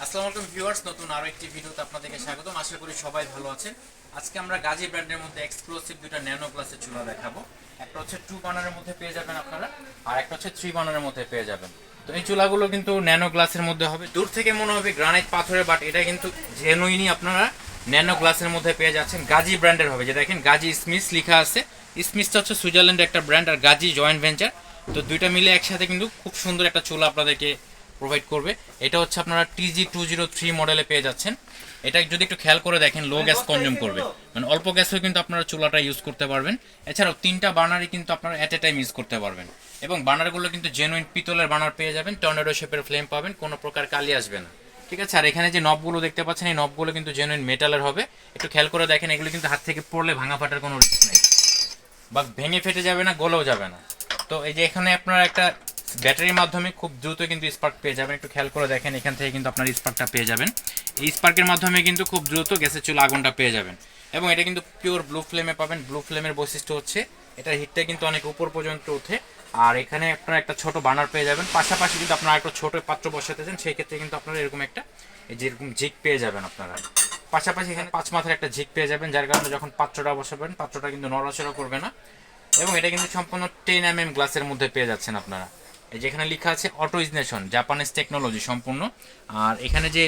আসসালামু আলাইকুম ভিউয়ার্স, নতুন আরো একটি ভিডিওতে আপনাদেরকে স্বাগতম। আশা করি সবাই ভালো আছেন। আজকে আমরা গাজী ব্র্যান্ডের মধ্যে এক্সক্লুসিভ দুটো ন্যানো ক্লাসের চুলা দেখাবো। একটা হচ্ছে 2 বার্নারের মধ্যে পেয়ে যাবেন আপনারা, আর একটা হচ্ছে 3 বার্নারের মধ্যে পেয়ে যাবেন। তো এই চুলাগুলো কিন্তু ন্যানো গ্লাসের মধ্যে হবে। দূর থেকে মনে হবে গ্রানাইট পাথরের, বাট এটা কিন্তু জেনুইনই আপনারা ন্যানো গ্লাসের মধ্যে পেয়ে যাচ্ছেন। গাজী ব্র্যান্ডের হবে, যে দেখেন গাজী স্মিথ লেখা আছে। স্মিথটা হচ্ছে সুইজারল্যান্ডের একটা ব্র্যান্ড, আর গাজী জয়েন্ট ভেঞ্চার। তো দুইটা মিলে একসাথে কিন্তু খুব সুন্দর একটা চুলা আপনাদেরকে প্রোভাইড করবে। এটা হচ্ছে আপনারা TG203 মডেলে পেয়ে যাচ্ছেন। এটা যদি একটু খেয়াল করে দেখেন, লো গ্যাস কনজিউম করবে, মানে অল্প গ্যাসেও কিন্তু আপনারা চুলাটা ইউজ করতে পারবেন। এছাড়াও 3টা বার্নারই কিন্তু আপনারা অ্যাট এ টাইম ইউজ করতে পারবেন। এবং বার্নারগুলো কিন্তু জেনুইন পিতলের বার্নার পেয়ে যাবেন, টর্নেডো শেপের ফ্লেম পাবেন, কোনো প্রকার কালি আসবে না। ঠিক আছে। আর এখানে যে নবগুলো দেখতে পাচ্ছেন, এই নবগুলো কিন্তু জেনুইন মেটালের হবে। একটু খেয়াল করে দেখেন, এগুলো কিন্তু হাত থেকে পড়লে ভাঙা ফাটার কোনো রিস্ক নেই, বা ভেঙে ফেটে যাবে না, গলেও যাবে না। তো এই যে এখানে আপনারা একটা ব্যাটারির মাধ্যমে খুব দ্রুত কিন্তু স্পার্ক পেয়ে যাবেন। একটু খেয়াল করে দেখেন, এখান থেকে কিন্তু আপনার স্পার্কটা পেয়ে যাবেন। এই স্পার্কের মাধ্যমে কিন্তু খুব দ্রুত গ্যাসের চুলা আগুনটা পেয়ে যাবেন। এবং এটা কিন্তু পিওর ব্লু ফ্লেমে পাবেন। ব্লু ফ্লেমের বৈশিষ্ট্য হচ্ছে এটার হিটটা কিন্তু অনেক উপর পর্যন্ত ওঠে। আর এখানে আপনারা একটা ছোট বার্নার পেয়ে যাবেন। পাশাপাশি কিন্তু আপনারা একটা ছোট পাত্র বসাতে চান, সেই ক্ষেত্রে কিন্তু আপনারা এরকম একটা যেরকম ঝিক পেয়ে যাবেন আপনারা। পাশাপাশি এখানে 5 মাথার একটা ঝিক পেয়ে যাবেন, যার কারণে যখন পাত্রটা বসাবেন পাত্রটা কিন্তু নড়াচড়া করবে না। এবং এটা কিন্তু সম্পূর্ণ 10 mm গ্লাসের মধ্যে পেয়ে যাচ্ছেন আপনারা। এই যেখানে লেখা আছে অটো ইগনিশন, জাপানিজ টেকনোলজি সম্পূর্ণ। আর এখানে যে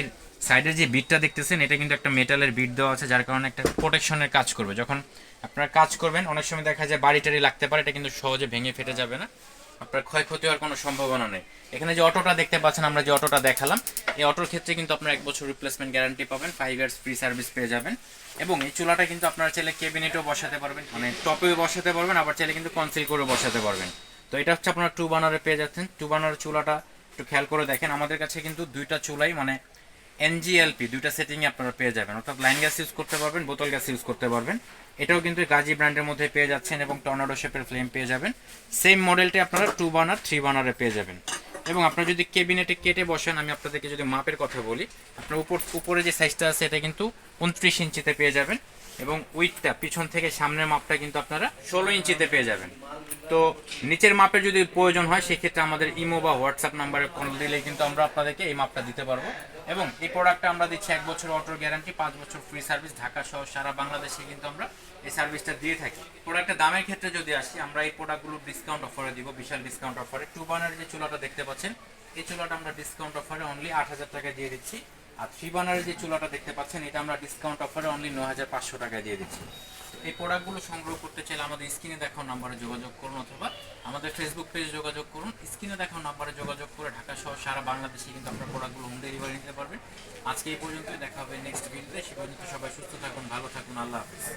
সাইডের যে বিটটা দেখতেছেন, এটা কিন্তু একটা মেটালের বিট দেওয়া আছে, যার কারণে একটা প্রোটেকশনের কাজ করবে। যখন আপনারা কাজ করবেন অনেক সময় দেখা যায় বাড়ি টাড়ি লাগতে পারে, এটা কিন্তু সহজে ভেঙে ফেটে যাবে না, আপনার ক্ষয়ক্ষতি হওয়ার কোনো সম্ভাবনা নেই। এখানে যে অটোটা দেখতে পাচ্ছেন, আমরা যে অটোটা দেখালাম, এই অটোর ক্ষেত্রে কিন্তু আপনার 1 বছর রিপ্লেসমেন্ট গ্যারান্টি পাবেন, 5 ইয়ার্স ফ্রি সার্ভিস পেয়ে যাবেন। এবং এই চুলাটা কিন্তু আপনারা চাইলে ক্যাবিনেটেও বসাতে পারবেন, মানে টপেও বসাতে পারবেন, আবার চাইলে কিন্তু কনসিল করে বসাতে পারবেন। তো এটা হচ্ছে আপনারা 2 বার্নারে পেয়ে যাচ্ছেন। 2 বার্নারের চুলাটা একটু খেয়াল করে দেখেন, আমাদের কাছে কিন্তু দুইটা চুলাই মানে NGLP দুইটা সেটিংয়ে আপনারা পেয়ে যাবেন, অর্থাৎ লাইন গ্যাস ইউজ করতে পারবেন, বোতল গ্যাস ইউজ করতে পারবেন। এটাও কিন্তু গাজী ব্র্যান্ডের মধ্যে পেয়ে যাচ্ছেন, এবং টর্নেডো শেপের ফ্লেম পেয়ে যাবেন। সেম মডেলটি আপনারা 2 বার্নার 3 বার্নারে পেয়ে যাবেন। এবং আপনারা যদি ক্যাবিনেটে কেটে বসেন, আমি আপনাদেরকে যদি মাপের কথা বলি, আপনার উপরে যে সাইজটা আছে এটা কিন্তু 29 ইঞ্চিতে পেয়ে যাবেন। এবং উইথটা পিছন থেকে সামনের মাপটা কিন্তু আপনারা 16 ইঞ্চিতে পেয়ে যাবেন। তো নিচের মাপের যদি প্রয়োজন হয়, সেক্ষেত্রে আমাদের ইমো বা হোয়াটসঅ্যাপ নাম্বারে কল দিলে কিন্তু আমরা আপনাদেরকে এই মাপটা দিতে পারবো। এবং এই প্রোডাক্টটা আমরা দিচ্ছি 1 বছর অটো গ্যারান্টি, 5 বছর ফ্রি সার্ভিস, ঢাকা সহ সারা বাংলাদেশে কিন্তু আমরা এই সার্ভিসটা দিয়ে থাকি। প্রোডাক্টের দামের ক্ষেত্রে যদি আসি, আমরা এই প্রোডাক্টগুলো ডিসকাউন্ট অফারে দিব, বিশাল ডিসকাউন্ট অফারে। 2 বার্নারের যে চুলাটা দেখতে পাচ্ছেন, এই চুলাটা আমরা ডিসকাউন্ট অফারে অনলি 8,000 টাকা দিয়ে দিচ্ছি। আর 3 বার্নারের যে চুলাটা দেখতে পাচ্ছেন, এটা আমরা ডিসকাউন্ট অফারে অনলি 9,500 টাকা দিয়ে দিচ্ছি। এই প্রোডাক্টগুলো সংগ্রহ করতে চাইলে আমাদের স্ক্রিনে দেখানো নাম্বারে যোগাযোগ করুন, অথবা আমাদের ফেসবুক পেজে যোগাযোগ করুন। স্ক্রিনে দেখানো নাম্বারে যোগাযোগ করে ঢাকা সহ সারা বাংলাদেশে কিন্তু আপনার প্রোডাক্টগুলো হোম ডেলিভারি নিতে পারবেন। আজকে এই পর্যন্তই, দেখা হবে নেক্সট ভিডিওতে। সে পর্যন্ত সবাই সুস্থ থাকুন, ভালো থাকুন, আল্লাহ হাফিজ।